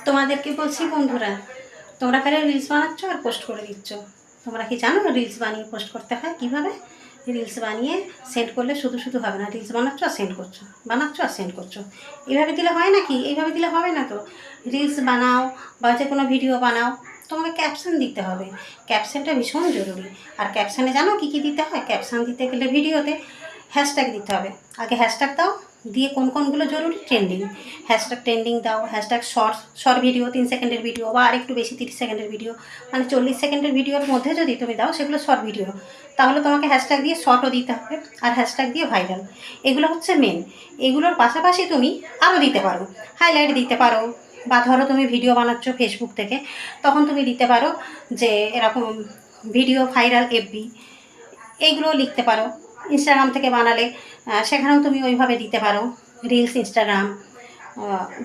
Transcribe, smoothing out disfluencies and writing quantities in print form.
তোমাদেরকে বলছি বন্ধুরা, তোমরা খালি রিলস বানাচ্ছ আর পোস্ট করে দিচ্ছ। তোমরা কি জানো রিলস বানিয়ে পোস্ট করতে হয় কীভাবে? রিলস বানিয়ে সেন্ড করলে শুধু শুধু হবে না, রিলস বানাচ্ছ আর সেন্ড করছো, বানাচ্ছ আর সেন্ড করছো। এইভাবে দিলে হয় নাকি? এইভাবে দিলে হবে না তো। রিলস বানাও বা যে কোনো ভিডিও বানাও, তোমাকে ক্যাপশন দিতে হবে। ক্যাপশনটা ভীষণ জরুরি। আর ক্যাপশানে জানো কী কী দিতে হয়? ক্যাপশন দিতে গেলে ভিডিওতে হ্যাশট্যাগ দিতে হবে। আগে হ্যাশট্যাগ দাও, দিয়ে কোনগুলো জরুরি, ট্রেন্ডিং হ্যাশট্যাগ, ট্রেন্ডিং দাও। হ্যাশট্যাগ শর্ট ভিডিও, 3 সেকেন্ডের ভিডিও বা আর একটু বেশি 30 সেকেন্ডের ভিডিও, মানে 40 সেকেন্ডের ভিডিওর মধ্যে যদি তুমি দাও সেগুলো শর্ট ভিডিও, তাহলে তোমাকে হ্যাশট্যাগ দিয়ে শর্টও দিতে হবে আর হ্যাশট্যাগ দিয়ে ভাইরাল। এগুলো হচ্ছে মেন। এগুলোর পাশাপাশি তুমি আরও দিতে পারো, হাইলাইট দিতে পারো। বা ধরো তুমি ভিডিও বানাচ্ছ ফেসবুক থেকে, তখন তুমি দিতে পারো যে এরকম ভিডিও ভাইরাল এফবি, এইগুলো লিখতে পারো। ইনস্টাগ্রাম থেকে বানালে সেখানেও তুমি ওইভাবে দিতে পারো, রিলস ইনস্টাগ্রাম।